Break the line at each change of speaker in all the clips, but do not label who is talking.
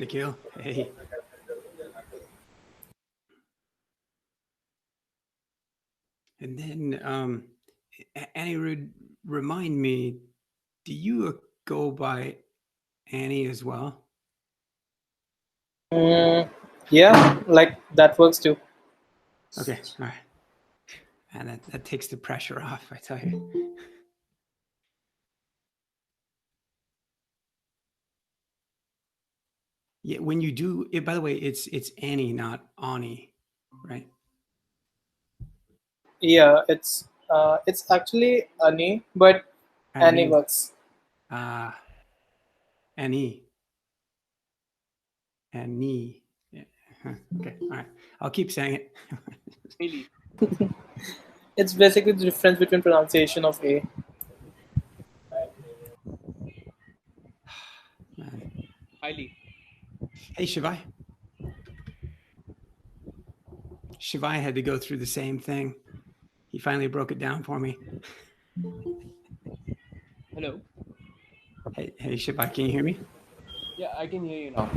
Nikhil, hey. And then, Annie, remind me, do you go by Annie as well?
Yeah, like that works too.
Okay, all right. And that takes the pressure off, I tell you. Yeah, when you do it, by the way, it's Annie, not Ani, right?
Yeah, it's actually Annie, but Annie works.
Annie. Annie. Yeah. Okay, all right. I'll keep saying it.
Really?
It's basically the difference between pronunciation of A.
Highly.
Hey, Shivai. Shivai had to go through the same thing. He finally broke it down for me.
Hello.
Hey, Shivai, can you hear me?
Yeah, I can hear you now.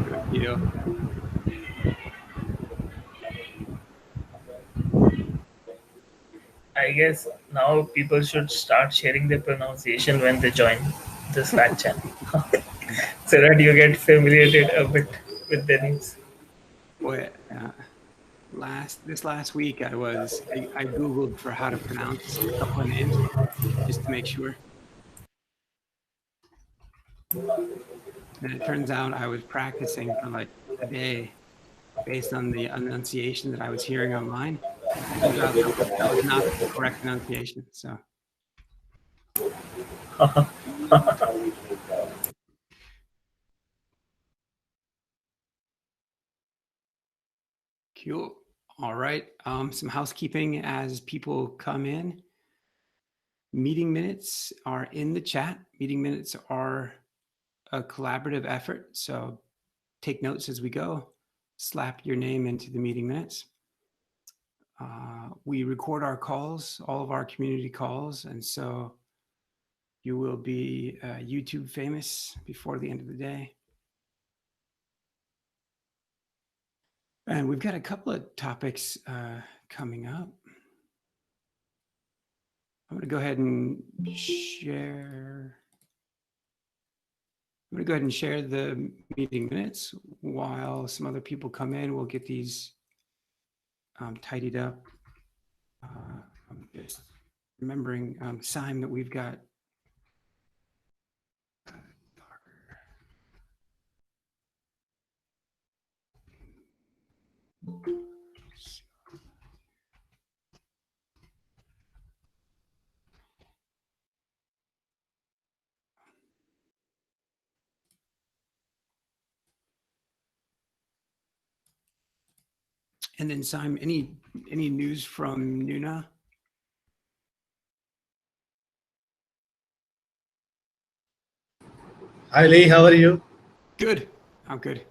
Good deal.
I guess now people should start sharing their pronunciation when they join the Slack channel, so that you get familiated a bit with the names.
Boy, this last week I Googled for how to pronounce a couple of names just to make sure. And it turns out I was practicing for like a day based on the enunciation that I was hearing online. Turns out that was not the correct enunciation. So. Cool. All right. Some housekeeping as people come in. Meeting minutes are in the chat. Meeting minutes are a collaborative effort. So take notes as we go. Slap your name into the meeting minutes. We record our calls, all of our community calls. And so you will be YouTube famous before the end of the day. And we've got a couple of topics coming up. I'm going to go ahead and share. I'm going to go ahead and share the meeting minutes while some other people come in. We'll get these tidied up. I'm just remembering, Simon, that we've got and then Simon, any news from Nuna?
Hi Lee, how are you?
Good. I'm good.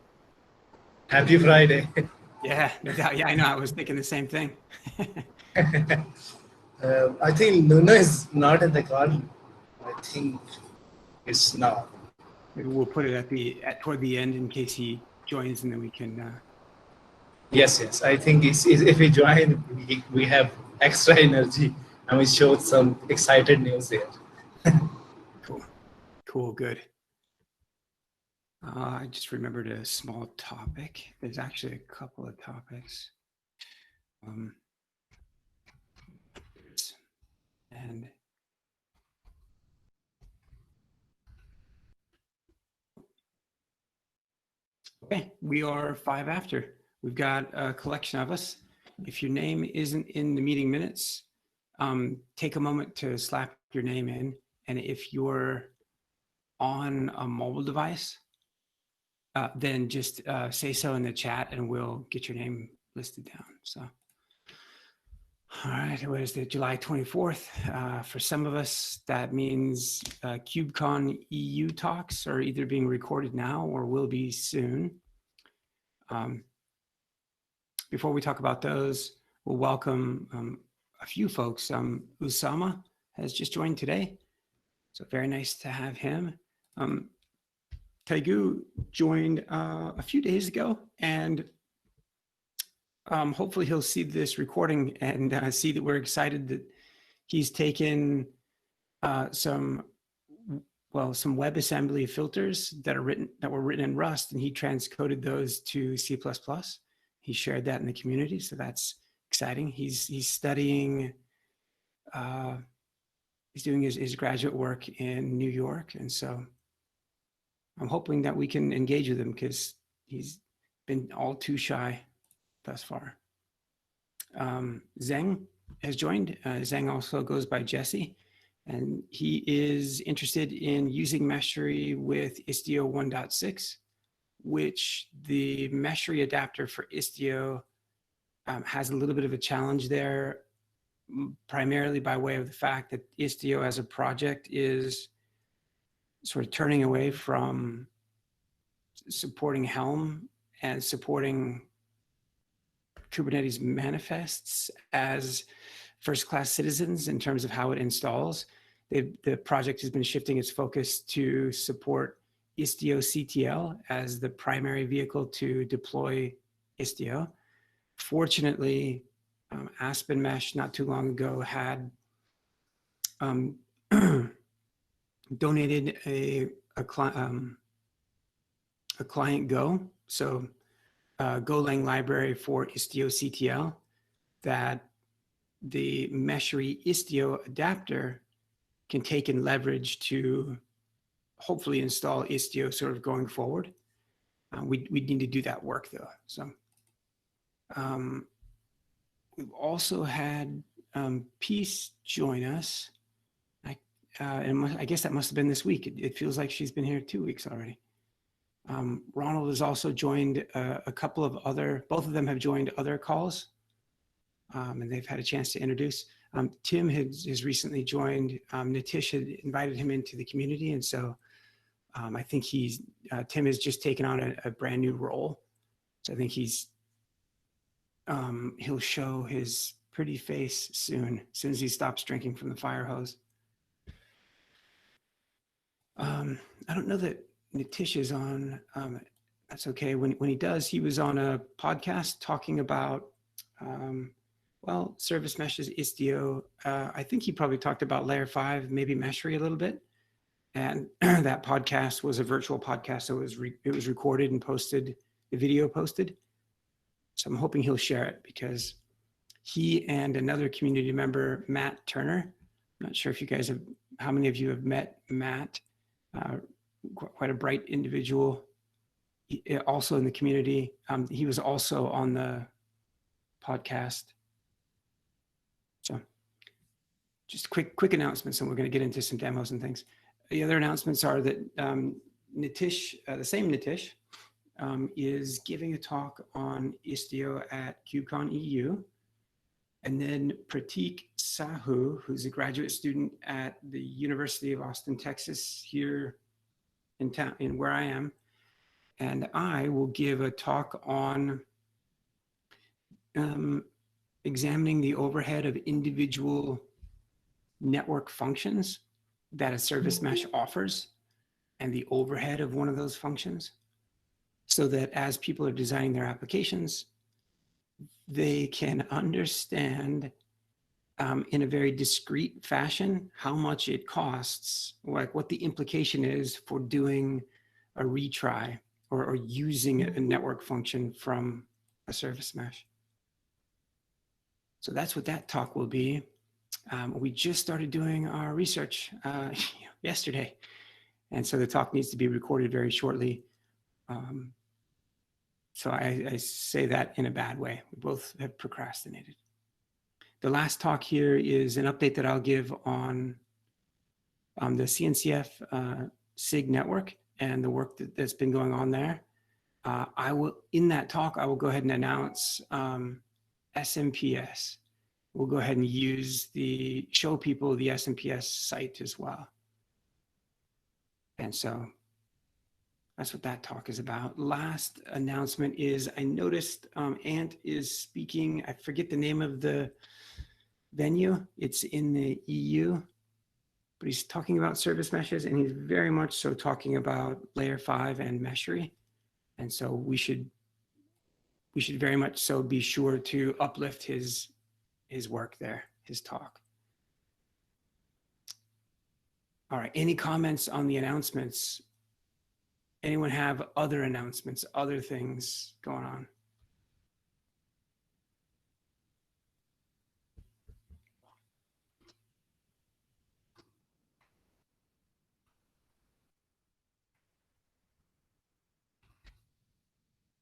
Happy Friday.
Yeah, no doubt. Yeah, I know. I was thinking the same thing.
I think Nuna is not in the call. I think it's now.
Maybe we'll put it toward the end in case he joins, and then we can.
Yes. I think if we join, we have extra energy, and we showed some excited news there.
Cool. Good. I just remembered a small topic. There's actually a couple of topics. And okay, we are 5 after. We've got a collection of us. If your name isn't in the meeting minutes, take a moment to slap your name in. And if you're on a mobile device, then just say so in the chat and we'll get your name listed down. So, all right, what is it? July 24th. For some of us, that means KubeCon EU talks are either being recorded now or will be soon. Before we talk about those, we'll welcome a few folks. Usama has just joined today, so very nice to have him. Taigu joined a few days ago, and hopefully he'll see this recording and see that we're excited that he's taken some WebAssembly filters that were written in Rust, and he transcoded those to C++. He shared that in the community, so that's exciting. He's studying. He's doing his graduate work in New York, and so I'm hoping that we can engage with him because he's been all too shy thus far. Zheng has joined. Zheng also goes by Jesse, and he is interested in using Meshery with Istio 1.6, which the Meshery adapter for Istio has a little bit of a challenge there, primarily by way of the fact that Istio as a project is sort of turning away from supporting Helm and supporting Kubernetes manifests as first-class citizens in terms of how it installs. The project has been shifting its focus to support Istio CTL as the primary vehicle to deploy Istio. Fortunately, Aspen Mesh not too long ago had donated a client Go, so Golang library for Istio CTL that the Meshery Istio adapter can take and leverage to hopefully install Istio sort of going forward. We need to do that work though. So we've also had Peace join us. And I guess that must have been this week. It feels like she's been here 2 weeks already. Ronald has also joined a couple of other, both of them have joined other calls, and they've had a chance to introduce. Tim has recently joined. Nitish had invited him into the community, and so I think Tim has just taken on a brand new role. So I think he'll show his pretty face soon as he stops drinking from the fire hose. I don't know that Nitish is on. That's okay. When he does, he was on a podcast talking about, service meshes, Istio. I think he probably talked about Layer5, maybe Meshery a little bit. And that podcast was a virtual podcast, so it was recorded and posted, the video posted. So I'm hoping he'll share it because he and another community member, Matt Turner, I'm not sure if you guys have, how many of you have met Matt? Quite a bright individual, also in the community. He was also on the podcast. So just quick announcements, and we're going to get into some demos and things. The other announcements are that Nitish, the same Nitish, is giving a talk on Istio at KubeCon EU. And then Pratik Sahu, who's a graduate student at the University of Austin, Texas, here in town, in where I am, and I will give a talk on examining the overhead of individual network functions that a service mesh offers and the overhead of one of those functions, so that as people are designing their applications, they can understand in a very discrete fashion how much it costs, like what the implication is for doing a retry or using a network function from a service mesh. So that's what that talk will be. We just started doing our research yesterday, and so the talk needs to be recorded very shortly. So I say that in a bad way. We both have procrastinated. The last talk here is an update that I'll give on the CNCF SIG network and the work that's been going on there. In that talk, I will go ahead and announce SMPS. We'll go ahead and show people the SMPS site as well. And so that's what that talk is about. Last announcement is I noticed Ant is speaking. I forget the name of the venue. It's in the EU, but he's talking about service meshes, and he's very much so talking about layer 5 and meshery. And so we should very much so be sure to uplift his work there, his talk. All right, any comments on the announcements? Anyone have other announcements, other things going on?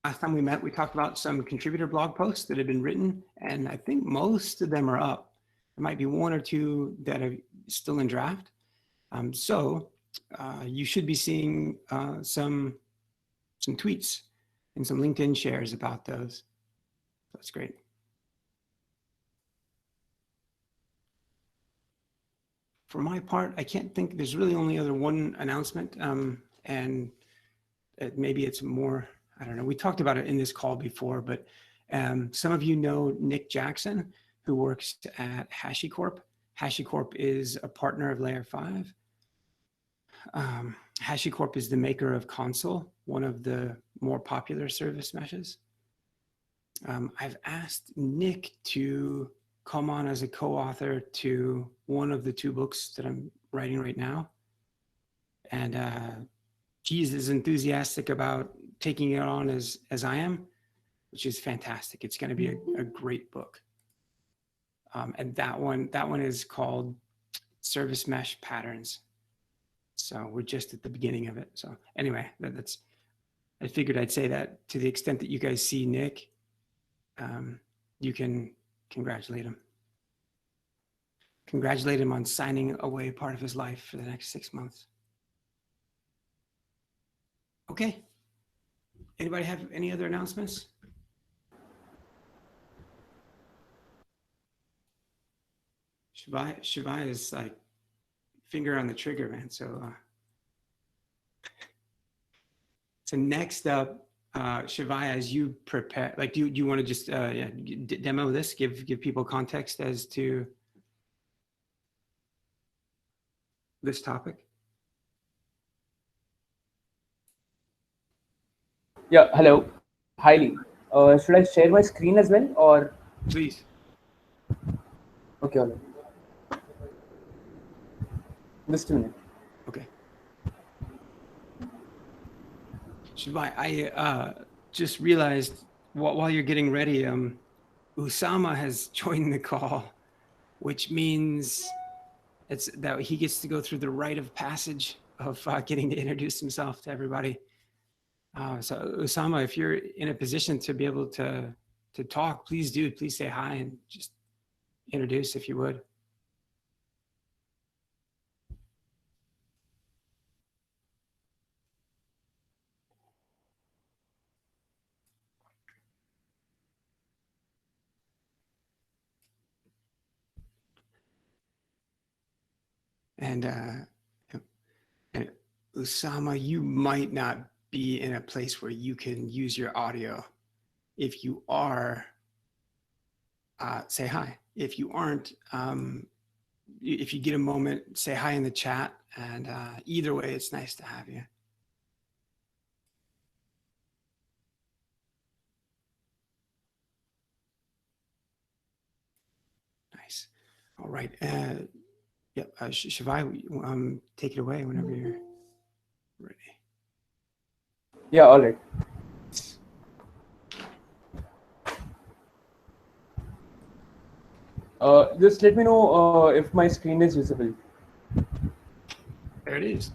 Last time we met, we talked about some contributor blog posts that have been written, and I think most of them are up. There might be one or two that are still in draft. So you should be seeing some tweets and some LinkedIn shares about those. That's great. For my part, I can't think, there's really only other one announcement, and maybe it's more, I don't know, we talked about it in this call before, but some of you know Nick Jackson, who works at HashiCorp. HashiCorp is a partner of Layer5. HashiCorp is the maker of Consul, one of the more popular service meshes. I've asked Nick to come on as a co-author to one of the 2 books that I'm writing right now. And he's as enthusiastic about taking it on as I am, which is fantastic. It's going to be a great book. And that one is called Service Mesh Patterns. So we're just at the beginning of it. So anyway, I figured I'd say that to the extent that you guys see Nick, you can congratulate him. Congratulate him on signing away part of his life for the next 6 months. Okay. Anybody have any other announcements? Shivai is like finger on the trigger, man. So next up, Shivai, as you prepare, like, do you want to just demo this, give people context as to this topic?
Yeah, hello. Hi, Lee. Should I share my screen as well, or?
Please.
Okay, all right. Just a minute.
Okay. Shivai, I just realized while you're getting ready, Usama has joined the call, which means that he gets to go through the rite of passage of getting to introduce himself to everybody. So Usama, if you're in a position to be able to talk, please do. Please say hi and just introduce if you would. And Usama, you might not be in a place where you can use your audio. If you are, say hi. If you aren't, if you get a moment, say hi in the chat. And either way, it's nice to have you. Nice. All right. Yep. Shivai, take it away whenever you're ready.
Yeah, all right. Just let me know if my screen is visible.
There it is.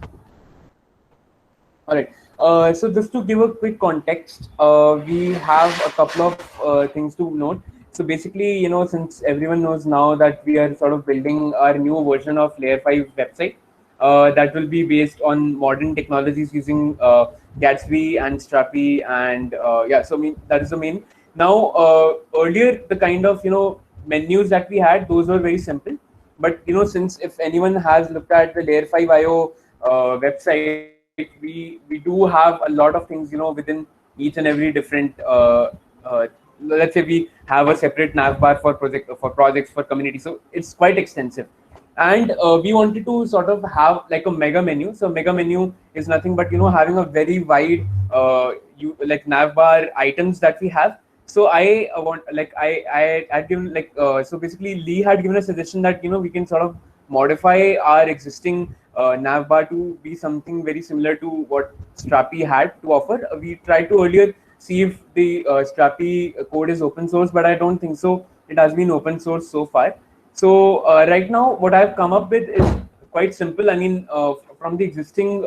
All right. So just to give a quick context, we have a couple of things to note. So basically, since everyone knows now that we are sort of building our new version of Layer 5 website, that will be based on modern technologies using Gatsby and Strapi, and so that is the main. Now, earlier the kind of menus that we had, those were very simple. But since if anyone has looked at the Layer 5 IO website, we do have a lot of things within each and every different. Let's say we have a separate nav bar for projects, for community, so it's quite extensive. And we wanted to sort of have like a mega menu. So mega menu is nothing but, you know, having a very wide like navbar items that we have. So I want, like I had given like so basically Lee had given a suggestion that, you know, we can sort of modify our existing navbar to be something very similar to what Strapi had to offer. We tried to earlier see if the Strapi code is open source, but I don't think so. It has been open source so far. So right now, what I've come up with is quite simple. I mean, from the existing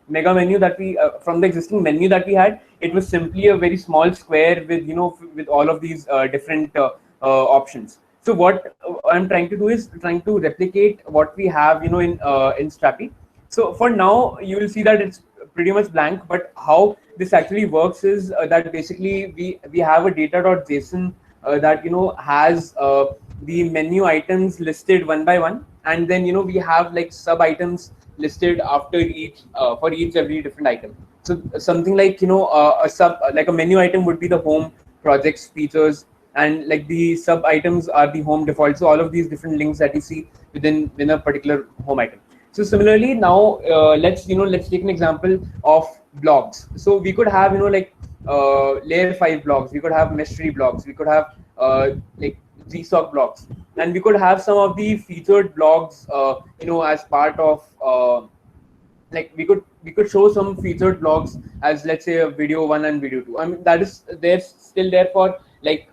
mega menu that we from the existing menu that we had, it was simply a very small square with, you know, with all of these different options. So what I'm trying to do is trying to replicate what we have, you know, in Strapi. So for now, you will see that it's pretty much blank. But how this actually works is that basically we have a data.json that, you know, has the menu items listed one by one, and then, you know, we have like sub items listed after each for each every different item. So something like, you know, a sub like a menu item would be the home, projects, features, and like the sub items are the home default. So all of these different links that you see within a particular home item. So similarly, now let's take an example of blogs. So we could have, you know, like layer 5 blogs, we could have mesh tree blogs, we could have like GSOC blogs, and we could have some of the featured blogs, you know, as part of like we could show some featured blogs as, let's say, a video 1 and video 2. I mean, that is there still there for like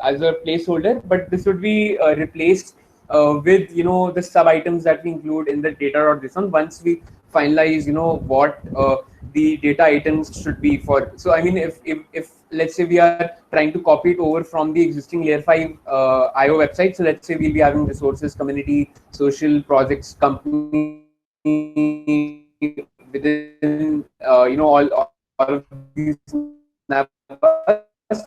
as a placeholder, but this would be replaced with, you know, the sub items that we include in the data.json once we finalize, you know, what the data items should be for. So I mean, if let's say we are trying to copy it over from the existing layer 5 IO website, so let's say we'll be having resources, community, social, projects, company, within you know, all of these navbars,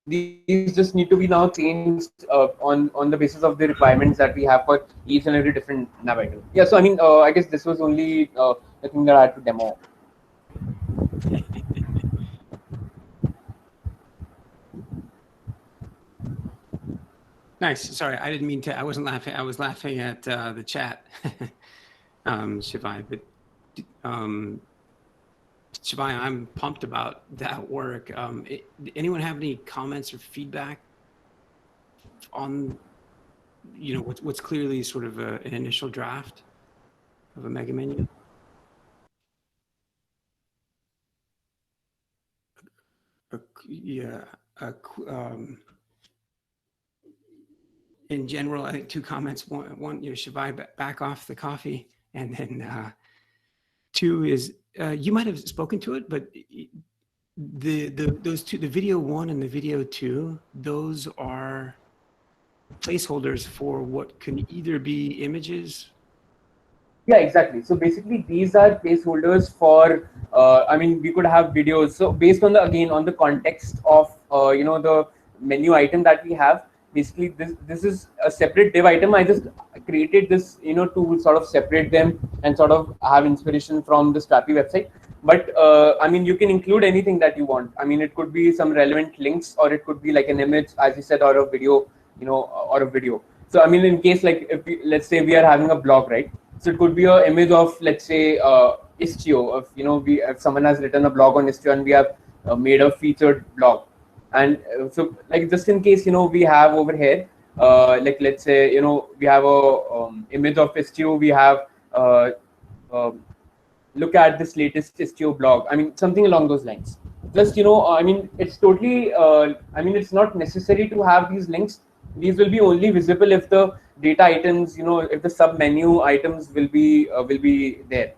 these just need to be now changed on the basis of the requirements that we have for each and every different nav item. Yeah, so I mean, I guess this was only the thing that I had to demo.
Nice. Sorry, I didn't mean to. I wasn't laughing. I was laughing at the chat, Shivai. But Shivai, I'm pumped about that work. Anyone have any comments or feedback on, you know, what's clearly sort of an initial draft of a mega menu? Yeah. In general, I think two comments. One, you know, Shivai, back off the coffee, and then two is you might have spoken to it, but those two, the video 1 and the video 2, those are placeholders for what can either be images.
Yeah, exactly. So basically, these are placeholders for. I mean, we could have videos. So based on the, again, on the context of you know, the menu item that we have. Basically, this is a separate div item. I just created this, you know, to sort of separate them and sort of have inspiration from the Strapi website. But I mean, you can include anything that you want. I mean, it could be some relevant links, or it could be like an image, as you said, or a video, you know, or a video. So I mean, in case like if we, let's say we are having a blog, right? So it could be an image of, let's say, Istio. Of, you know, if someone has written a blog on Istio and we have made a featured blog, and so like just in case, you know, we have over here, like let's say, you know, we have a image of Istio. We have look at this latest Istio blog. I mean, something along those lines. Just, you know, I mean, it's totally. I mean, it's not necessary to have these links. These will be only visible if the data items, you know, if the sub menu items will be there.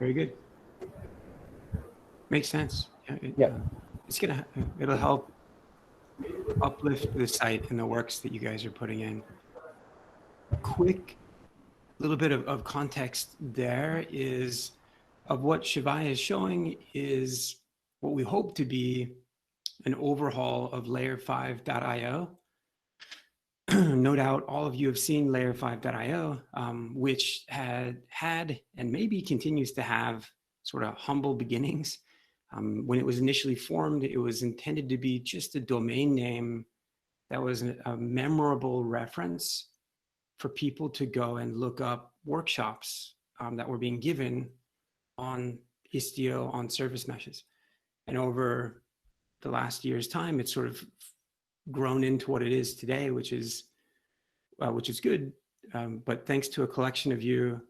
Very good. Makes sense.
Yeah.
It'll help uplift the site and the works that you guys are putting in. Quick little bit of context there is of what Shivai is showing is what we hope to be an overhaul of Layer5.io. No doubt all of you have seen Layer5.io, which had and maybe continues to have sort of humble beginnings. When it was initially formed, it was intended to be just a domain name that was a memorable reference for people to go and look up workshops that were being given on Istio, on service meshes. And over the last year's time, it's sort of grown into what it is today, which is good. But thanks to a collection of you,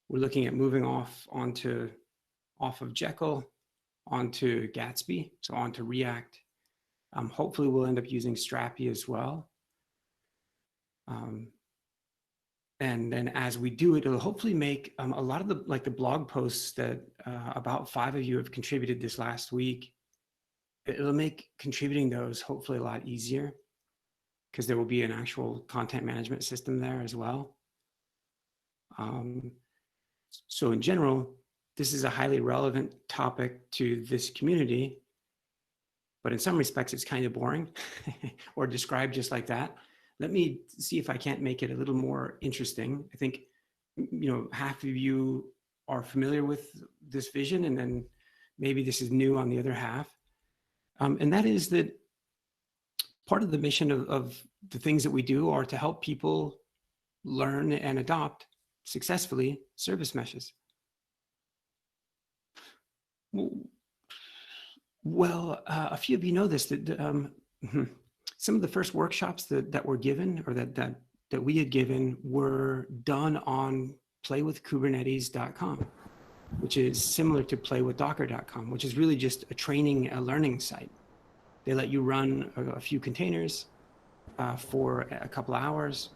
we're looking at moving off of Jekyll onto Gatsby, so onto React. Hopefully we'll end up using Strappy as well. And then as we do it, it'll hopefully make a lot of the blog posts that about 5 of you have contributed this last week. It'll make contributing those hopefully a lot easier, because there will be an actual content management system there as well. So in general, this is a highly relevant topic to this community, but in some respects it's kind of boring or described just like that. Let me see if I can't make it a little more interesting. I think, half of you are familiar with this vision, and then maybe this is new on the other half. And that is that part of the mission of the things that we do are to help people learn and adopt successfully service meshes. Well, a few of you know this, that some of the first workshops that were given, or that we had given, were done on playwithkubernetes.com, which is similar to playwithdocker.com, which is really just a learning site. They let you run a few containers for a couple of hours.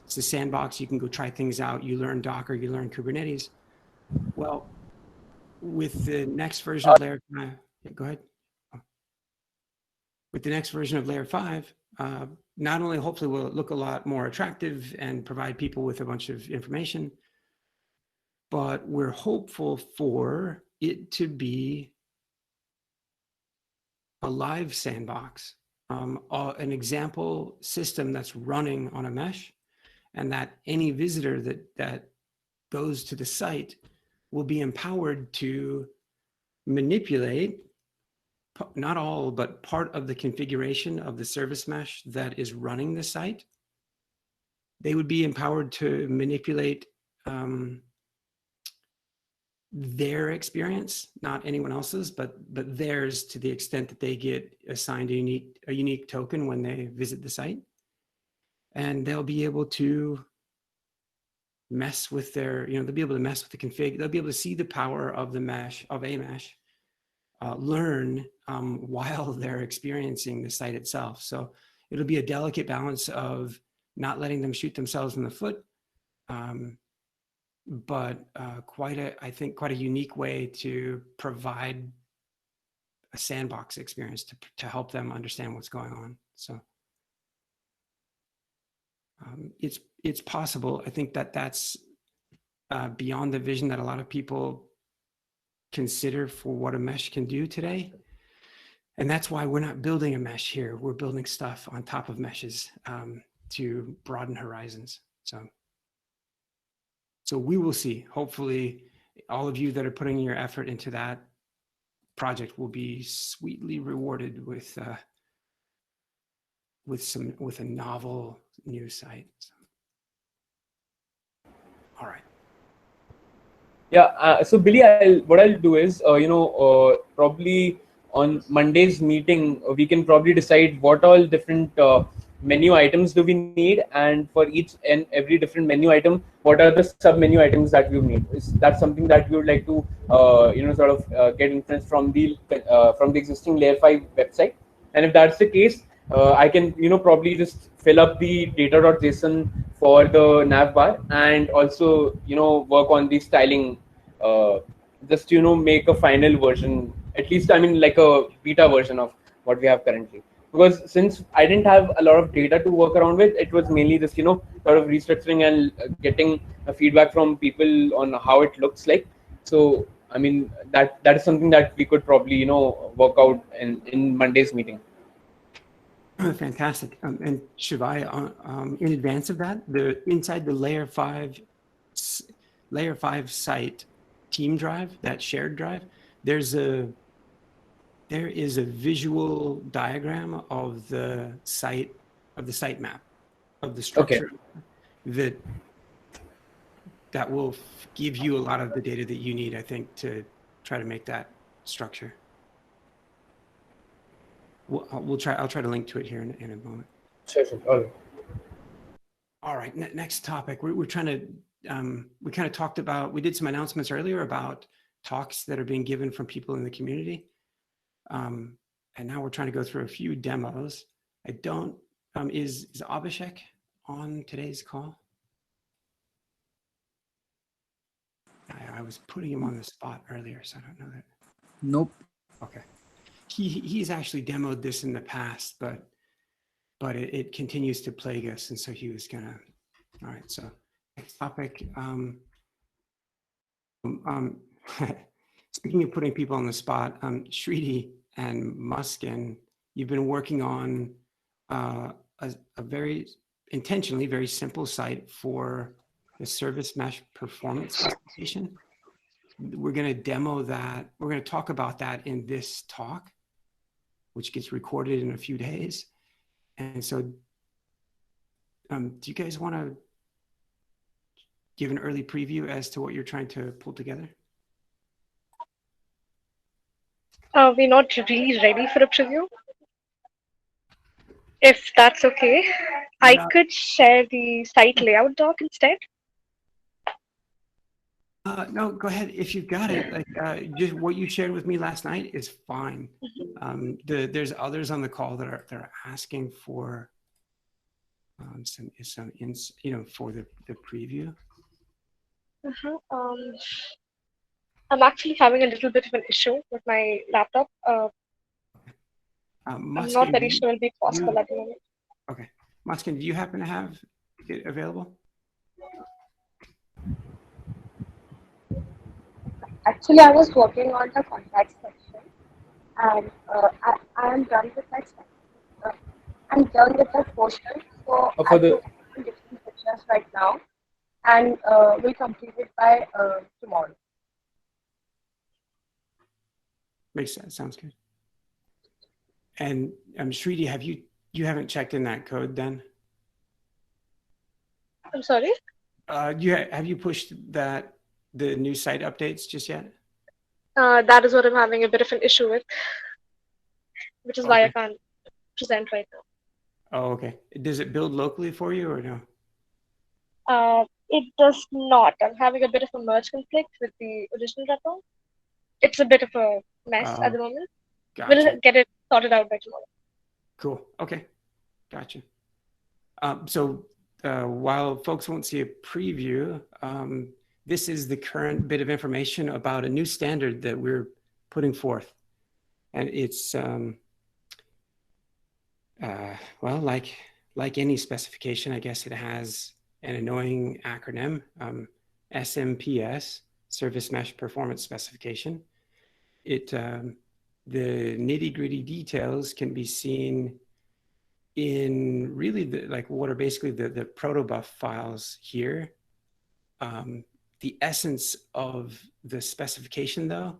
It's a sandbox. You can go try things out. You learn Docker, you learn Kubernetes. Well, with the next version of Layer 5, go ahead. With the next version of Layer 5, not only hopefully will it look a lot more attractive and provide people with a bunch of information, but we're hopeful for it to be a live sandbox, an example system that's running on a mesh, and that any visitor that goes to the site will be empowered to manipulate not all, but part of the configuration of the service mesh that is running the site. They would be empowered to manipulate their experience, not anyone else's, but theirs, to the extent that they get assigned a unique token when they visit the site. And they'll be able to mess with they'll be able to mess with the config. They'll be able to see the power of the mesh, of a mesh, learn while they're experiencing the site itself. So it'll be a delicate balance of not letting them shoot themselves in the foot, but I think quite a unique way to provide a sandbox experience to help them understand what's going on. So it's possible. I think that's beyond the vision that a lot of people consider for what a mesh can do today. And that's why we're not building a mesh here. We're building stuff on top of meshes to broaden horizons. So we will see. Hopefully, all of you that are putting your effort into that project will be sweetly rewarded with a novel new site. So. All right.
Yeah. So Billy, what I'll do is, probably on Monday's meeting, we can probably decide what all different menu items do we need, and for each and every different menu item, what are the sub menu items that we need. Is that something that we would like to get influence from the existing Layer 5 website? And if that's the case, I can probably just fill up the data.json for the nav bar, and also work on the styling, just to make a final version, at least like a beta version of what we have currently. Because since I didn't have a lot of data to work around with, it was mainly just sort of restructuring and getting feedback from people on how it looks like. So I mean that is something that we could probably work out in Monday's meeting.
Fantastic. And Shivai, in advance of that, inside the Layer 5 site team drive, that shared drive, there is a visual diagram of the site of the sitemap, of the structure that will give you a lot of the data that you need, I think, to try to make that structure. I'll try to link to it here in a moment.
Sure. Okay.
All right, next topic. We're trying to, we kind of talked about, we did some announcements earlier about talks that are being given from people in the community. And now we're trying to go through a few demos. I don't, is Abhishek on today's call? I was putting him on the spot earlier, so I don't know that.
Nope.
Okay. He's actually demoed this in the past, but it continues to plague us. And so he was gonna, all right, so next topic. Speaking of putting people on the spot, Shriti and Muskin, you've been working on a very intentionally very simple site for the service mesh performance specification. We're going to demo that. We're going to talk about that in this talk, which gets recorded in a few days. And so do you guys want to give an early preview as to what you're trying to pull together?
We're not really ready for a preview. If that's okay, I could share the site layout doc instead.
No, go ahead. If you've got it, like, just what you shared with me last night is fine. There's others on the call that are asking for some for the preview.
I'm actually having a little bit of an issue with my laptop. I'm not very sure it'll be possible at the moment.
Okay. Muskin, do you happen to have it available?
Actually, I was working on the contact section, and I am done with that section. I'm done with that portion, so I'm doing different pictures right now, and we'll complete it by tomorrow.
Makes sense. Sounds good. And Shriti, you haven't checked in that code then?
I'm sorry?
Have you pushed the new site updates just yet?
That is what I'm having a bit of an issue with, which is why I can't present right now.
Oh, okay. Does it build locally for you or no?
It does not. I'm having a bit of a merge conflict with the original repo. It's a bit of a mess at the moment.
Gotcha.
We'll get it sorted out by tomorrow.
Cool. Okay. Gotcha. So while folks won't see a preview, this is the current bit of information about a new standard that we're putting forth. And it's, well, like any specification, I guess it has an annoying acronym, SMPS, Service Mesh Performance Specification. The nitty-gritty details can be seen in really what are basically the protobuf files here. The essence of the specification, though,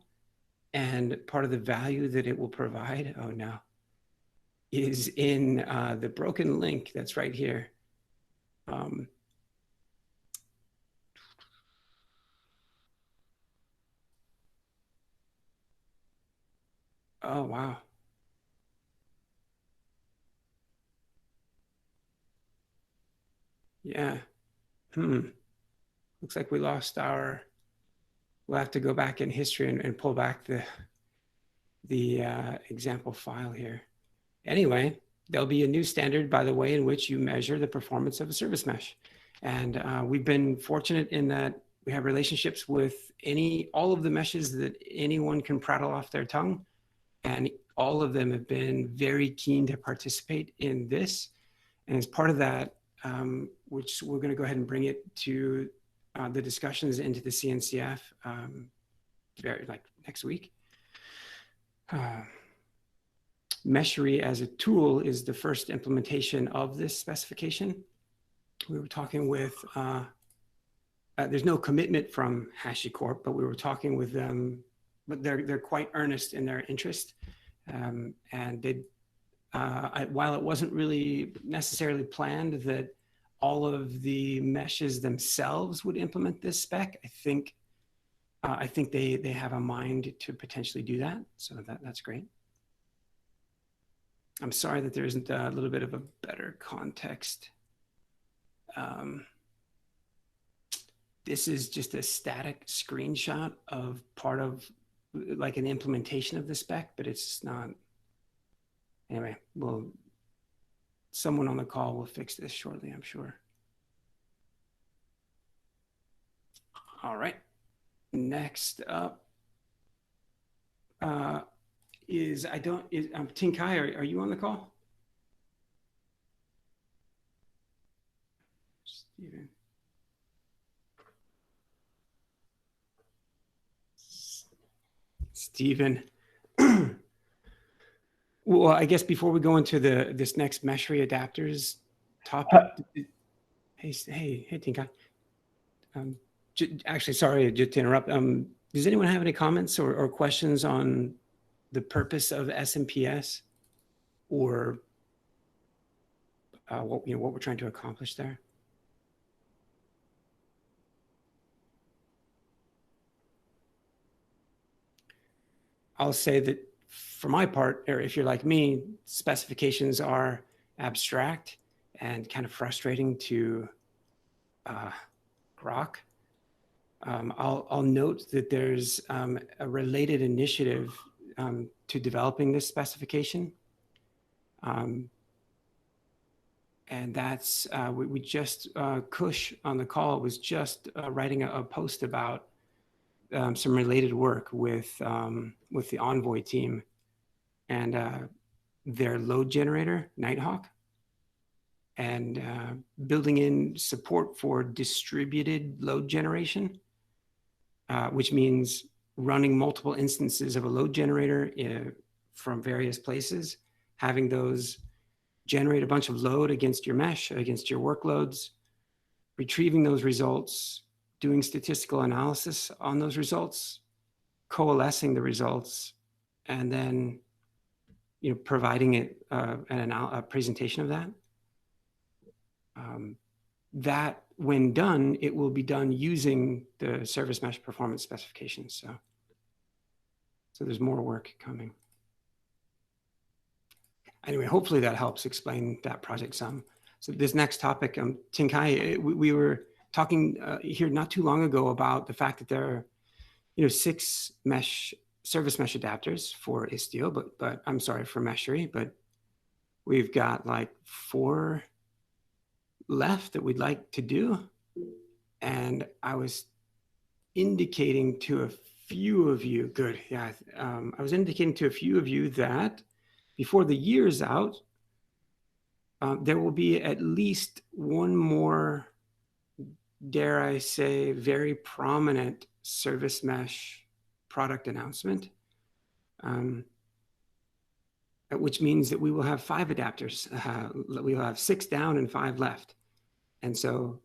and part of the value that it will provide, oh no, is in the broken link that's right here. Oh, wow. Yeah. Looks like we lost we'll have to go back in history and pull back the example file here. Anyway, there'll be a new standard by the way in which you measure the performance of a service mesh. And we've been fortunate in that we have relationships with all of the meshes that anyone can prattle off their tongue. And all of them have been very keen to participate in this. And as part of that, which we're going to go ahead and bring it to the discussions into the CNCF next week. Meshery as a tool is the first implementation of this specification. We were talking with, there's no commitment from HashiCorp, but we were talking with them, but they're quite earnest in their interest. And while it wasn't really necessarily planned that all of the meshes themselves would implement this spec, I think they have a mind to potentially do that. So that's great. I'm sorry that there isn't a little bit of a better context. This is just a static screenshot of part of like an implementation of the spec, but it's not. Anyway, someone on the call will fix this shortly, I'm sure. All right. Next up is Tinkai, are you on the call? Steven. Steven. Well, I guess before we go into this next Meshery adapters topic, hey, Tinkai. Actually, sorry just to interrupt. Does anyone have any comments or questions on the purpose of SMPS or what we're trying to accomplish there? I'll say that for my part, or if you're like me, specifications are abstract and kind of frustrating to grok. I'll note that there's a related initiative to developing this specification. And that's, we just, Kush on the call was just writing a post about some related work with the Envoy team and their load generator, Nighthawk, and building in support for distributed load generation, which means running multiple instances of a load generator from various places, having those generate a bunch of load against your mesh, against your workloads, retrieving those results, doing statistical analysis on those results, coalescing the results, and then providing it a presentation of that. That, when done, it will be done using the service mesh performance specifications. So there's more work coming. Anyway, hopefully that helps explain that project some. So this next topic, Tinkai, we were talking here not too long ago about the fact that there are 6 service mesh adapters for Istio, but I'm sorry, for Meshery, but we've got like 4 left that we'd like to do. And I was indicating to a few of you, good, yeah, I was indicating to a few of you that before the year's out, there will be at least one more, dare I say, very prominent service mesh product announcement, which means that we will have 5 adapters. We will have 6 down and 5 left. And so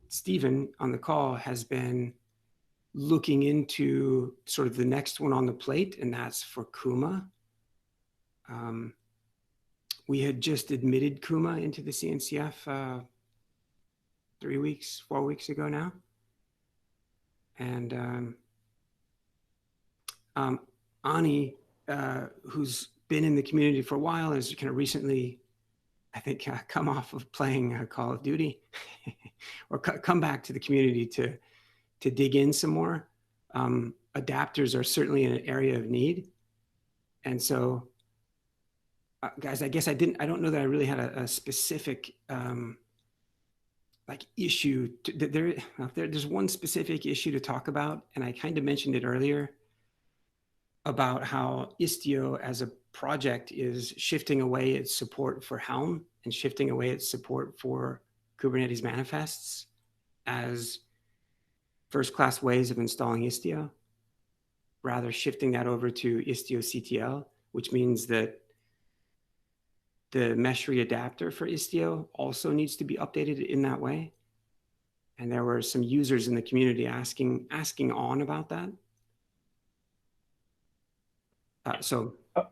Stephen on the call has been looking into sort of the next one on the plate, and that's for Kuma. We had just admitted Kuma into the CNCF 4 weeks ago now. And Ani, who's been in the community for a while, has kind of recently, I think, come off of playing Call of Duty or come back to the community to dig in some more. Adapters are certainly an area of need. And so, guys, I guess I don't know that I really had a specific like issue. There's one specific issue to talk about, and I kind of mentioned it earlier about how Istio as a project is shifting away its support for Helm and shifting away its support for Kubernetes manifests as first-class ways of installing Istio, rather shifting that over to Istio CTL, which means that the Meshery adapter for Istio also needs to be updated in that way. And there were some users in the community asking on about that.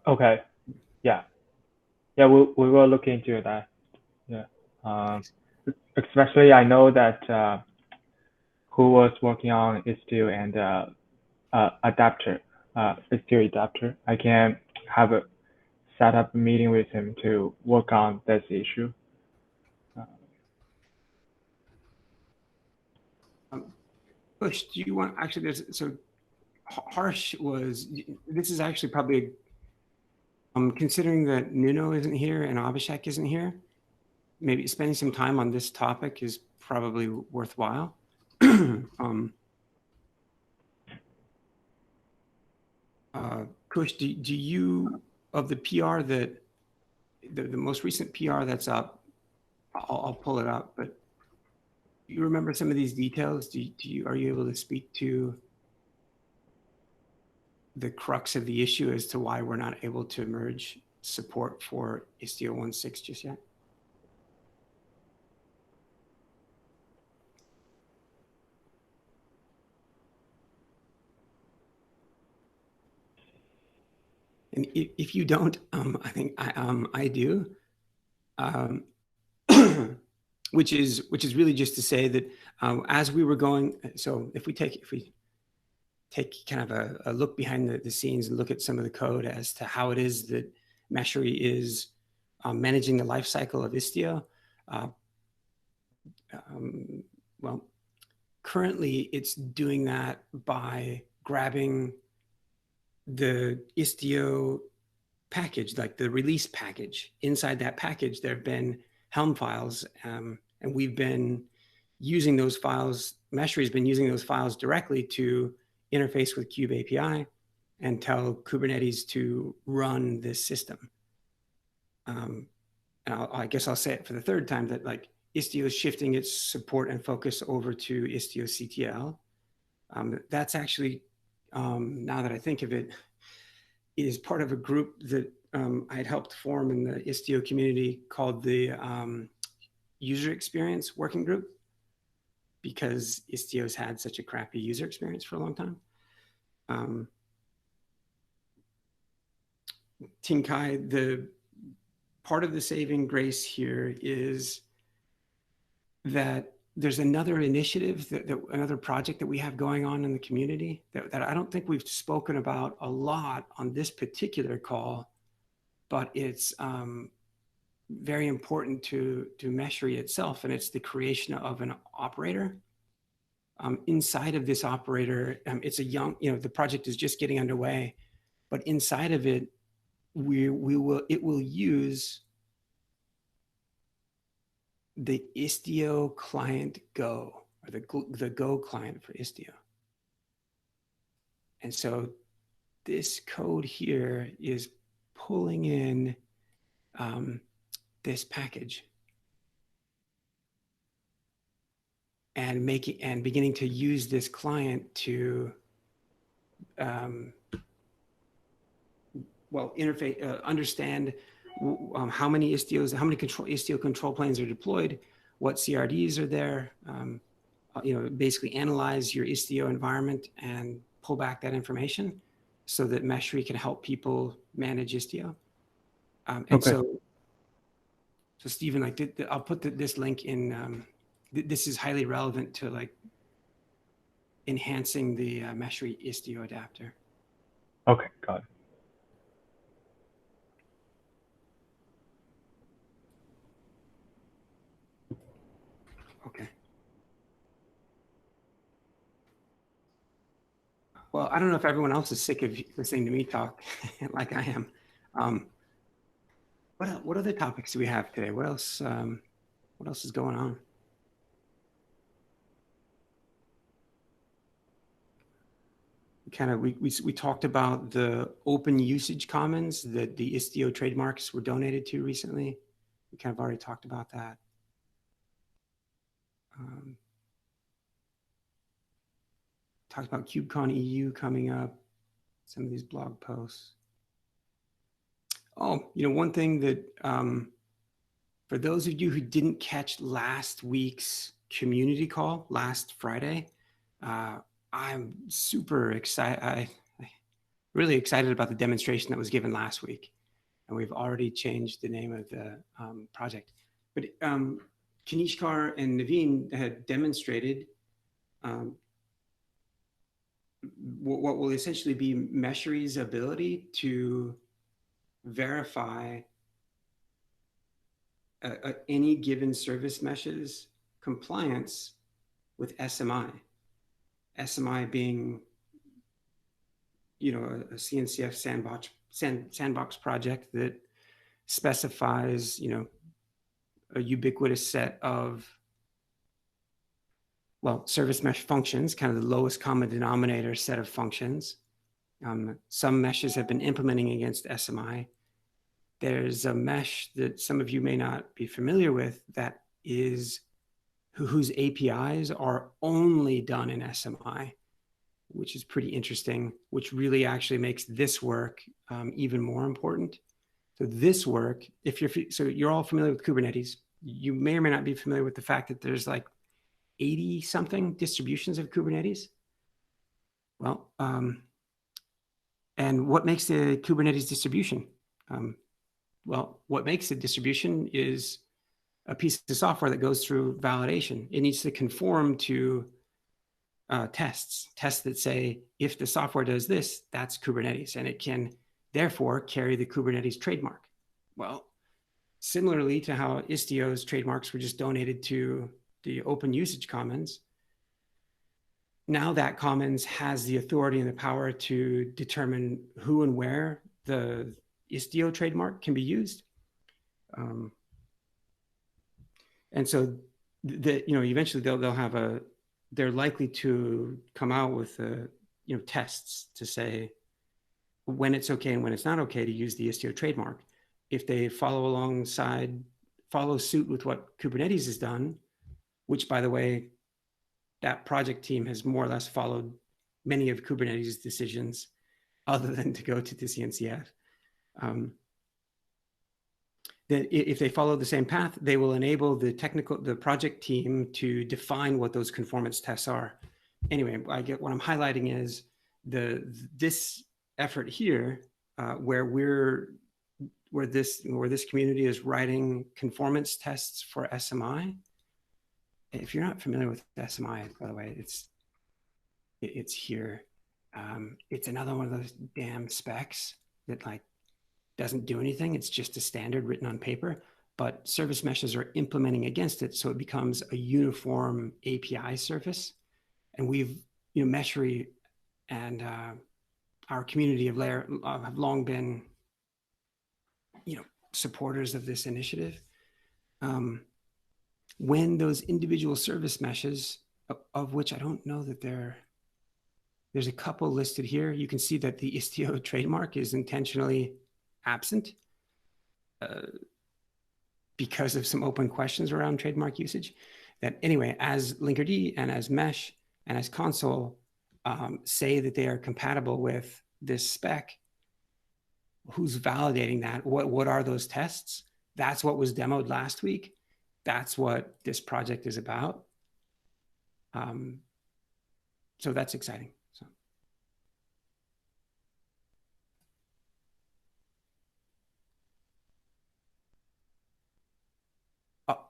Okay, yeah. Yeah, we will look into that. Yeah. Especially I know that who was working on Istio and adapter, Istio adapter. I can have a set up a meeting with him to work on this issue.
Bush, do you want, actually, so Harsh was, this is actually probably, considering that Nuno isn't here and Abhishek isn't here, maybe spending some time on this topic is probably worthwhile. Kush, do you, of the PR that, the most recent PR that's up, I'll pull it up, but you remember some of these details? Are you able to speak to the crux of the issue as to why we're not able to merge support for Istio 1.6 just yet? And if you don't, I think I do, which is really just to say that as we were going, so if we take kind of a look behind the scenes and look at some of the code as to how it is that Meshery is managing the life cycle of Istio. Well, currently it's doing that by grabbing the Istio package, like the release package. Inside that package, there have been Helm files, and we've been using those files. Meshery has been using those files directly to interface with Kube API and tell Kubernetes to run this system. And I guess I'll say it for the third time that like Istio is shifting its support and focus over to Istio CTL. That's actually, now that I think of it, is part of a group that I had helped form in the Istio community called the User Experience Working Group, because Istio's had such a crappy user experience for a long time. Tinkai, the part of the saving grace here is that there's another initiative, another project that we have going on in the community that I don't think we've spoken about a lot on this particular call, but it's very important to Meshery itself, and it's the creation of an operator. Inside of this operator, it's a young, the project is just getting underway, but inside of it, it will use the Istio client Go, or the Go client for Istio. And so this code here is pulling in this package and beginning to use this client to interface, understand how many Istio control planes are deployed, what CRDs are there, basically analyze your Istio environment and pull back that information so that Meshery can help people manage Istio. And so Stephen, I'll put this link in. This is highly relevant to like enhancing the Meshery Istio adapter.
Okay, got it.
Okay. Well, I don't know if everyone else is sick of listening to me talk like I am. What other topics do we have today? What else is going on? We talked about the open usage commons that the Istio trademarks were donated to recently. We kind of already talked about that. Talked about KubeCon EU coming up, some of these blog posts. Oh, one thing that, for those of you who didn't catch last week's community call last Friday, I'm super excited. I'm really excited about the demonstration that was given last week. and we've already changed the name of the project. But Kanishkar and Naveen had demonstrated what will essentially be Meshery's ability to verify any given service mesh's compliance with SMI. SMI being, a CNCF sandbox project that specifies, a ubiquitous set of, service mesh functions, kind of the lowest common denominator set of functions. Some meshes have been implementing against SMI. There's a mesh that some of you may not be familiar with that is whose APIs are only done in SMI, which is pretty interesting, which really actually makes this work even more important. So this work, so you're all familiar with Kubernetes, you may or may not be familiar with the fact that there's like 80 something distributions of Kubernetes. Well, and what makes the Kubernetes distribution? What makes a distribution is a piece of software that goes through validation. It needs to conform to tests that say, if the software does this, that's Kubernetes, and it can therefore carry the Kubernetes trademark. Well, similarly to how Istio's trademarks were just donated to the Open Usage Commons, now that Commons has the authority and the power to determine who and where the Istio trademark can be used. And so eventually they'll have they're likely to come out with tests to say when it's okay and when it's not okay to use the Istio trademark. If they follow suit with what Kubernetes has done, which, by the way, that project team has more or less followed many of Kubernetes' decisions other than to go to the CNCF. That if they follow the same path, they will enable the project team to define what those conformance tests are. Anyway, what I'm highlighting is this effort here, where this community is writing conformance tests for SMI. If you're not familiar with SMI, by the way, it's here. It's another one of those damn specs that doesn't do anything. It's just a standard written on paper, but service meshes are implementing against it, so it becomes a uniform API surface. And Meshery and our community of Layer have long been, supporters of this initiative. When those individual service meshes, of which I don't know that there's a couple listed here, you can see that the Istio trademark is intentionally absent because of some open questions around trademark usage. That anyway, as Linkerd and as Mesh and as Console say that they are compatible with this spec, who's validating that? What are those tests? That's what was demoed last week. That's what this project is about. So that's exciting. So.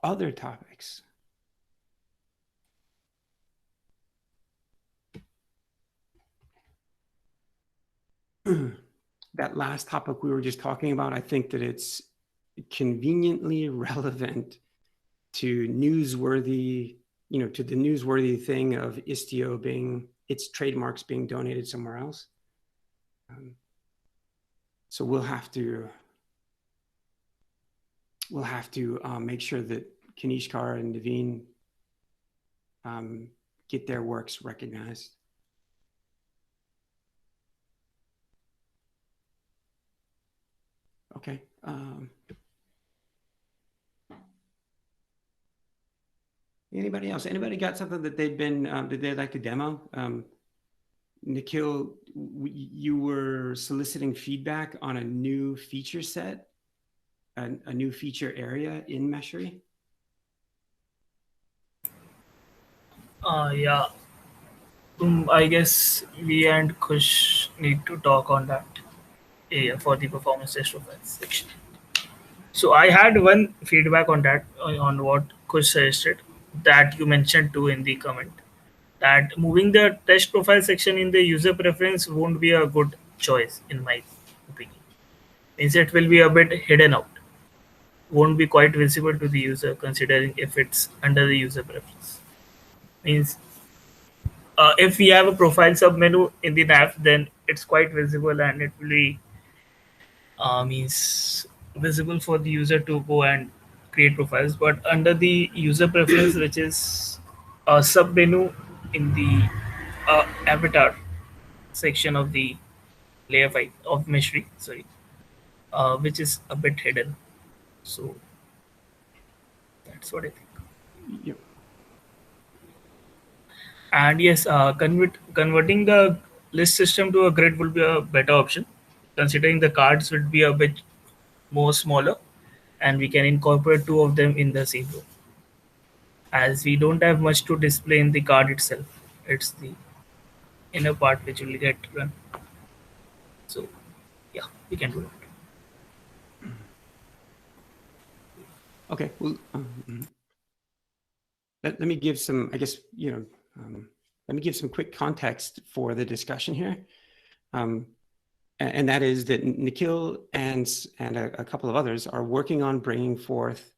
Other topics. That last topic we were just talking about, I think that it's conveniently relevant to newsworthy, to the newsworthy thing of Istio its trademarks being donated somewhere else. So we'll have to make sure that Kanishkar and Naveen get their works recognized. Okay. Anybody else? Anybody got something that that they'd like to demo? Nikhil, you were soliciting feedback on a new feature set, a new feature area in Meshery.
Yeah. I guess we and Kush need to talk on that. for the performance test profiles section. So I had one feedback on that, on what Kush suggested, that you mentioned too in the comment, that moving the test profile section in the user preference won't be a good choice in my opinion. Means it will be a bit hidden out, won't be quite visible to the user considering if it's under the user preference. Means if we have a profile submenu in the nav, then it's quite visible and it will be means visible for the user to go and create profiles. But under the user preference, which is a submenu in the avatar section of the layer 5 of Mesh3, sorry, which is a bit hidden. So that's what I think.
Yep.
And yes, converting the list system to a grid will be a better option, considering the cards would be a bit more smaller, and we can incorporate two of them in the same row. As we don't have much to display in the card itself, it's the inner part which will get run. So yeah, we can do it.
Okay. Well, let me give some, I guess, let me give some quick context for the discussion here. And that is that Nikhil and a couple of others are working on bringing forth,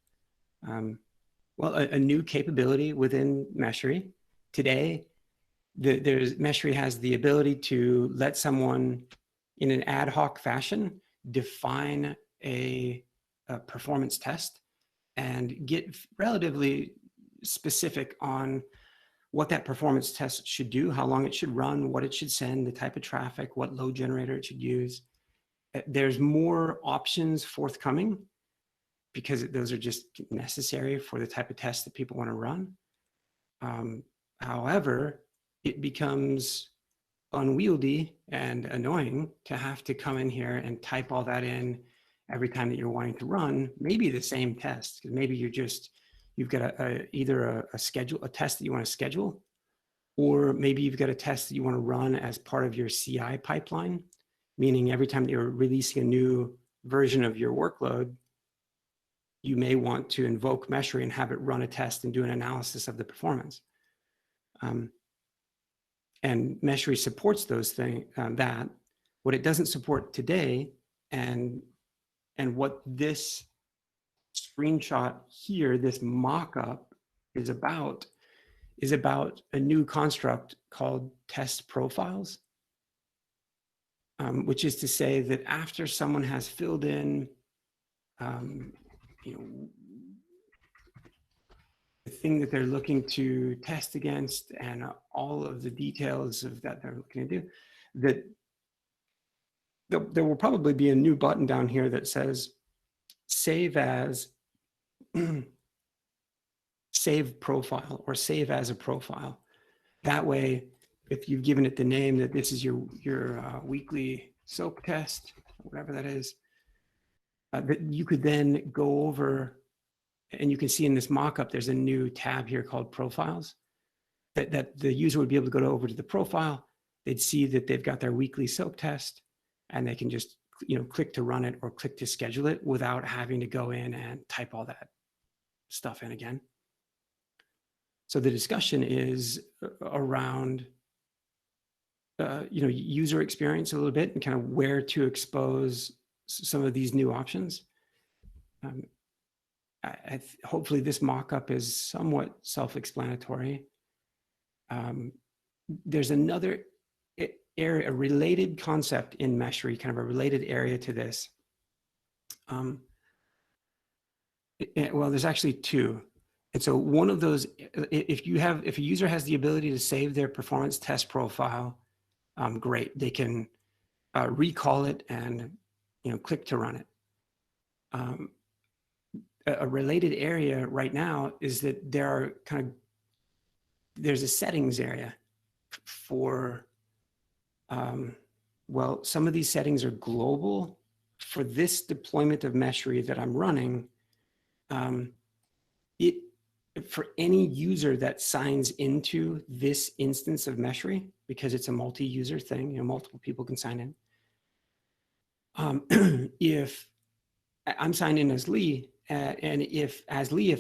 a new capability within Mesh3. Today, Mesh3 has the ability to let someone in an ad hoc fashion define a performance test and get relatively specific on what that performance test should do, how long it should run, what it should send, the type of traffic, what load generator it should use. There's more options forthcoming because those are just necessary for the type of test that people want to run. However, it becomes unwieldy and annoying to have to come in here and type all that in every time that you're wanting to run maybe the same test, because maybe you've got either a test that you want to schedule, or maybe you've got a test that you want to run as part of your CI pipeline, meaning every time that you're releasing a new version of your workload, you may want to invoke Mesh3 and have it run a test and do an analysis of the performance. And Mesh3 supports those things, that. What it doesn't support today, and what this screenshot here, this mock-up is about a new construct called test profiles, which is to say that after someone has filled in, the thing that they're looking to test against and all of the details of that they're looking to do, that there will probably be a new button down here that says save as save profile or save as a profile. That way, if you've given it the name that this is your weekly SOAP test, whatever that is, that you could then go over, and you can see in this mock-up, there's a new tab here called profiles, that the user would be able to go over to the profile. They'd see that they've got their weekly SOAP test, and they can just click to run it or click to schedule it without having to go in and type all that stuff in again. So the discussion is around user experience a little bit and kind of where to expose some of these new options. Hopefully this mock-up is somewhat self-explanatory. There's another area, a related concept in Mesh3, kind of a related area to this. Well, there's actually two. And so one of those, if a user has the ability to save their performance test profile, great. They can recall it and click to run it. A related area right now is that there's a settings area for, well, some of these settings are global. For this deployment of Mesh3 that I'm running, for any user that signs into this instance of Mesh3, because it's a multi-user thing, multiple people can sign If I'm signed in as Lee, and if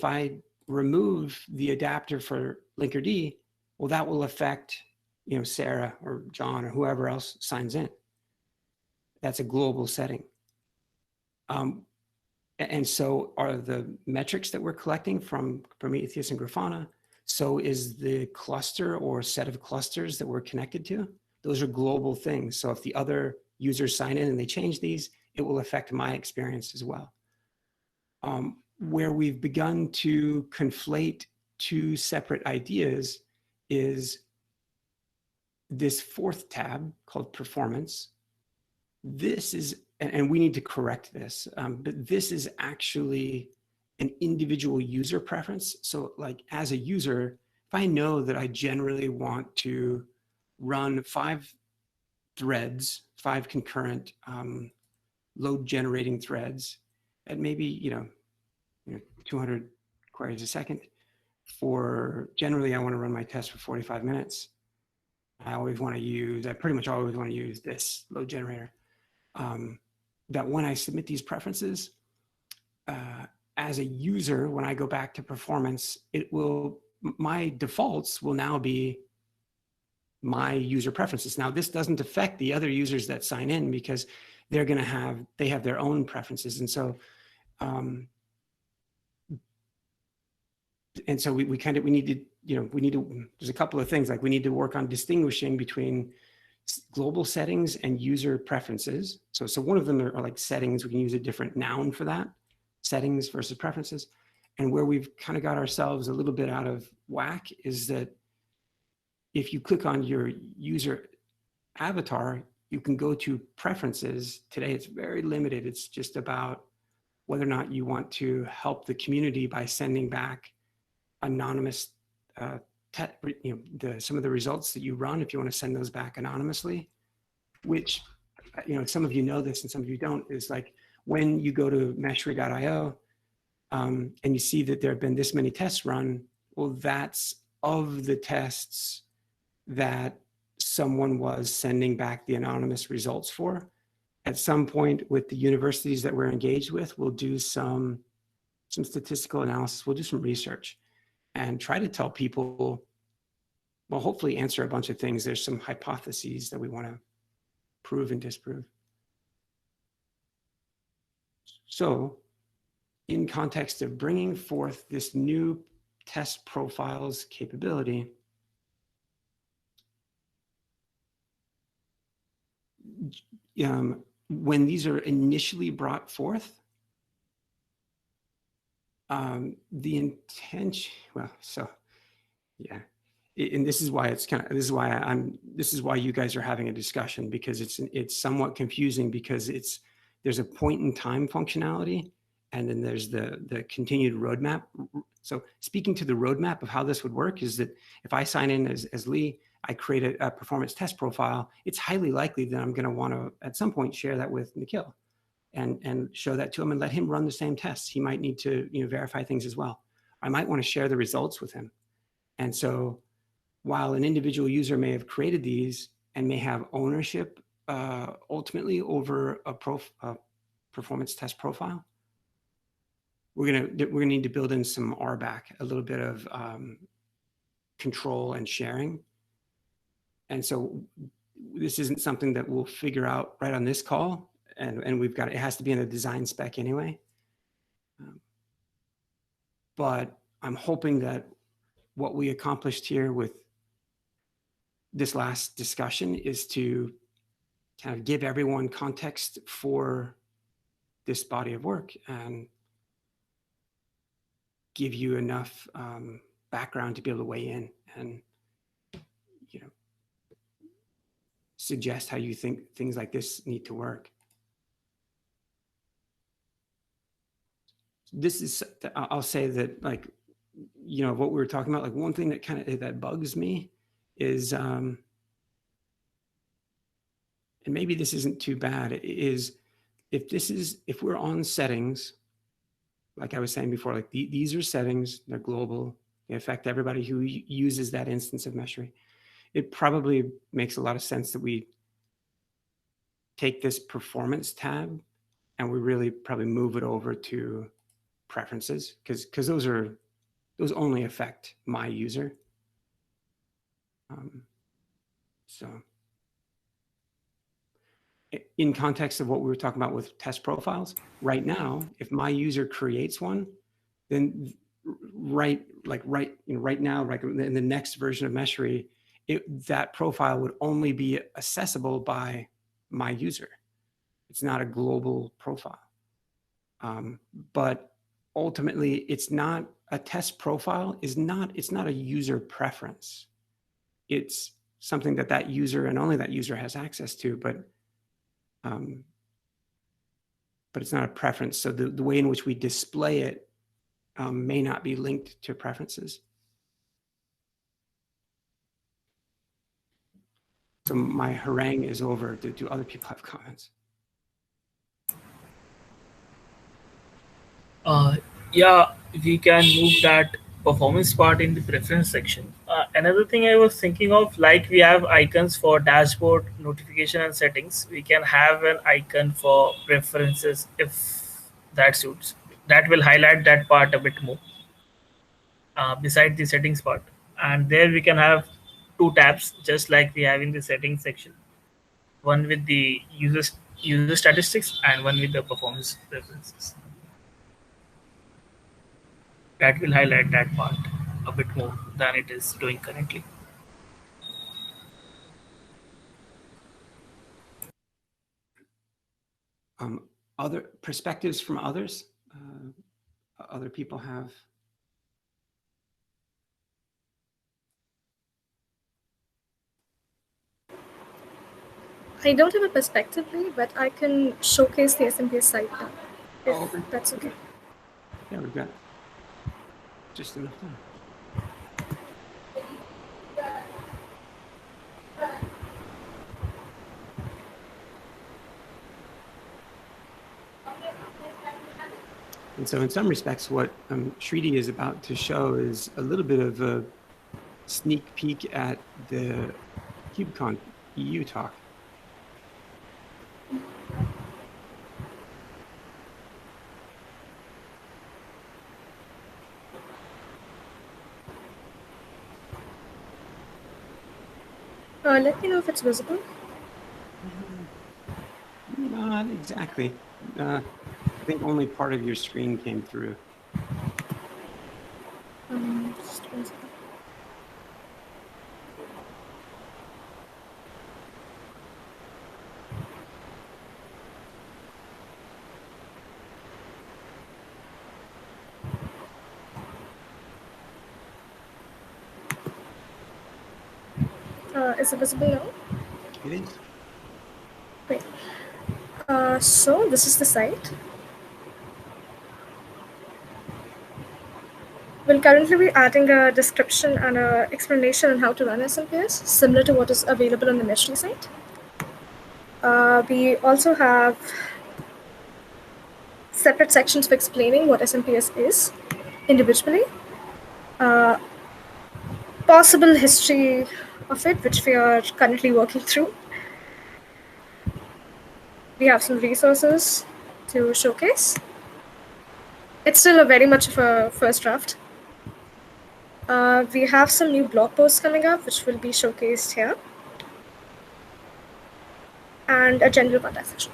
I remove the adapter for Linkerd, well, that will affect, Sarah or John or whoever else signs in. That's a global setting. And so are the metrics that we're collecting from Prometheus and Grafana. So is the cluster or set of clusters that we're connected to. Those are global things. So if the other users sign in and they change these, it will affect my experience as well. Where we've begun to conflate two separate ideas is this fourth tab called performance. This is, and we need to correct this, but this is actually an individual user preference. So like as a user, if I know that I generally want to run 5 threads, 5 concurrent load generating threads at maybe, 200 queries a second, generally I want to run my test for 45 minutes. I pretty much always want to use this load generator. That when I submit these preferences, as a user, when I go back to performance, my defaults will now be my user preferences. Now, this doesn't affect the other users that sign in because they have their own preferences. And so, we need to, there's a couple of things, like we need to work on distinguishing between global settings and user preferences. So one of them are like settings. We can use a different noun for that, settings versus preferences. And where we've kind of got ourselves a little bit out of whack is that if you click on your user avatar, you can go to preferences. Today, it's very limited. It's just about whether or not you want to help the community by sending back anonymous, some of the results that you run, if you want to send those back anonymously, which, some of you know this and some of you don't, is like when you go to meshry.io and you see that there have been this many tests run, well, that's of the tests that someone was sending back the anonymous results for. At some point with the universities that we're engaged with, we'll do some statistical analysis, we'll do some research and try to tell people, well, hopefully answer a bunch of things. There's some hypotheses that we want to prove and disprove. So in context of bringing forth this new test profiles capability, when these are initially brought forth, the intention, and this is why this is why you guys are having a discussion, because it's somewhat confusing, because there's a point in time functionality, and then there's the continued roadmap. So speaking to the roadmap of how this would work is that if I sign in as Lee, I create a performance test profile, it's highly likely that I'm going to want to at some point share that with Nikhil and show that to him and let him run the same tests. He might need to verify things as well. I might want to share the results with him. And so while an individual user may have created these and may have ownership ultimately over a performance test profile, we're gonna need to build in some RBAC, a little bit of control and sharing. And so this isn't something that we'll figure out right on this call, and it has to be in the design spec anyway. But I'm hoping that what we accomplished here with this last discussion is to kind of give everyone context for this body of work and give you enough background to be able to weigh in and suggest how you think things like this need to work. This is, I'll say that, like, what we were talking about, like one thing that bugs me is, and maybe this isn't too bad, is if we're on settings, like I was saying before, like these are settings, they're global, they affect everybody who uses that instance of Meshry. It probably makes a lot of sense that we take this performance tab and we really probably move it over to preferences, because those only affect my user. So in context of what we were talking about with test profiles, right now, if my user creates one, then right now, like in the next version of Meshery, that profile would only be accessible by my user. It's not a global profile. But ultimately, it's not a test profile. It's not a user preference. It's something that user and only that user has access to, but it's not a preference. So the way in which we display it may not be linked to preferences. So my harangue is over. Do other people have comments?
Yeah, we can move that performance part in the preference section. Another thing I was thinking of, like we have icons for dashboard, notification, and settings. We can have an icon for preferences if that suits. That will highlight that part a bit more. Beside the settings part, and there we can have two tabs, just like we have in the settings section. One with the user statistics and one with the performance preferences. That will highlight that part a bit more than it is doing currently.
Other perspectives from others? Other people have?
I don't have a perspective, but I can showcase the SMPS site now, if
okay.
That's okay.
Yeah, we've got just enough time. And so in some respects, what Shriti is about to show is a little bit of a sneak peek at the KubeCon EU talk.
Let me know if it's visible.
Not exactly. I think only part of your screen came through.
Just one second. Is it visible now?
It is.
Great. So this is the site. We'll currently be adding a description and an explanation on how to run SMPS, similar to what is available on the Meshery site. We also have separate sections for explaining what SMPS is individually. Possible history of it, which we are currently working through. We have some resources to showcase. It's still very much of a first draft. We have some new blog posts coming up, which will be showcased here, and a general contact section.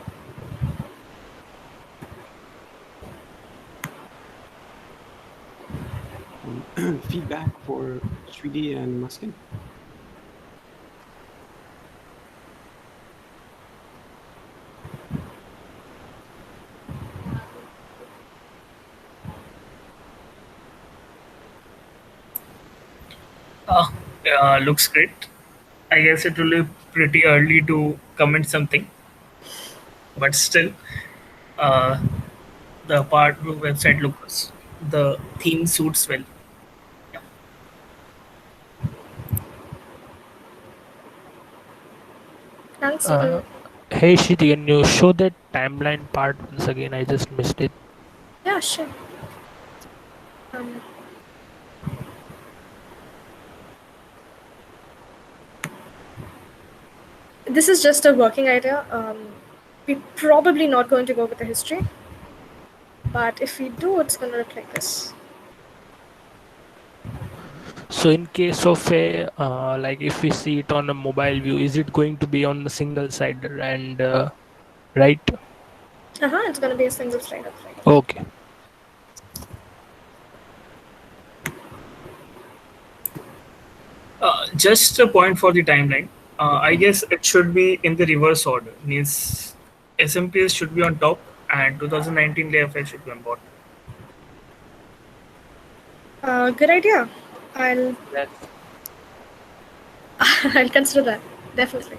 Feedback for Shriti and Muskin?
Looks great. I guess it will be pretty early to comment something, but still, the website looks, the theme suits well. Yeah.
Thanks.
Hey Shiti, can you show that timeline part once again? I just missed it.
Yeah, sure. This is just a working idea. we're probably not going to go with the history. But if we do, it's going to look like this.
So in case of a like if we see it on a mobile view, is it going to be on the single side and right?
It's going to be a single slide up.
Okay.
Just a point for the timeline. I guess it should be in the reverse order. Means SMPS should be on top and 2019 Layer 5 should be on bottom.
Good idea. I'll consider that, definitely.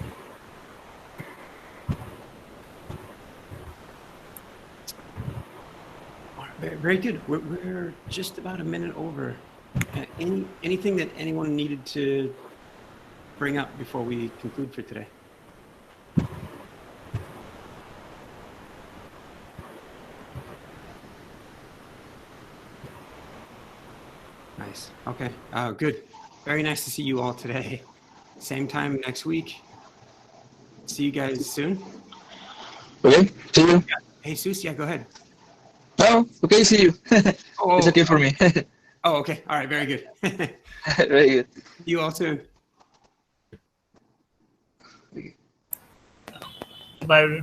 Very good. We're just about a minute over. Anything that anyone needed to bring up before we conclude for today? Nice. Okay. Good. Very nice to see you all today. Same time next week. See you guys soon.
Okay, see you.
Hey, Sus, yeah, go ahead.
Oh, okay, see you.
Oh,
it's okay for me.
Oh, okay. All right. Very good.
Very good.
You all soon.
Bye.